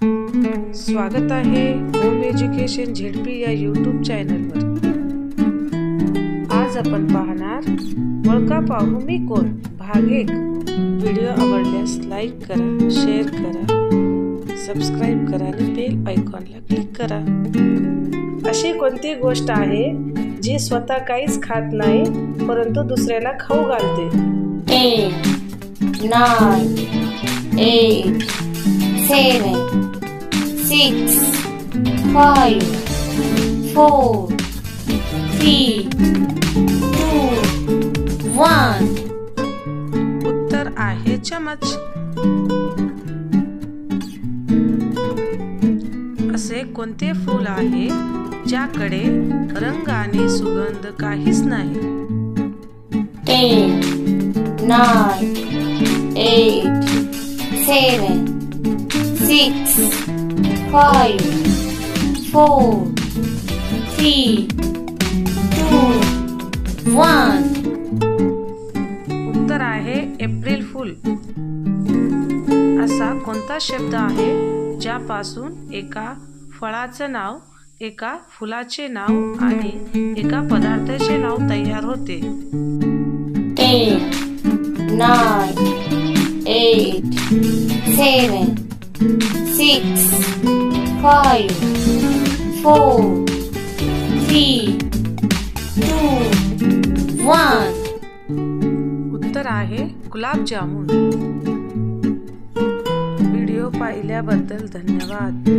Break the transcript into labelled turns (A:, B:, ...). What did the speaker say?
A: स्वागत आहे home education ZP या यूट्यूब चॅनलवर। आज आपण पाहणार ओळखा पाहू मी कोण भाग 1। व्हिडिओ आवडल्यास लाईक करा, शेअर करा, सबस्क्राइब करा आणि बेल आयकॉनला क्लिक करा। अशी कोणती गोष्ट आहे जी स्वतः काहीच खात नाही परंतु दुसऱ्याला खाऊ घालते?
B: 10, 9, 8, 7, 6, 5, 4, 3, 2, 1।
A: उत्तर आहे चमच। असे कोणते फूल आहे ज्याकडे रंग आणि सुगंध काहीच नाही?
B: 10, 9, 8, 7, 6, 5, 4, 3, 2, 1।
A: उत्तर आहे एप्रिल फूल। असा कोणता शब्द आहे ज्यापासून एका फळाचे नाव, एका फुलाचे नाव आणि एका पदार्थाचे नाव तयार होते?
B: 10, 9, 8, 7, 6, 5, 4, 3, 2, 1।
A: उत्तर आहे गुलाबजामुन। व्हिडिओ पाहिल्याबद्दल धन्यवाद।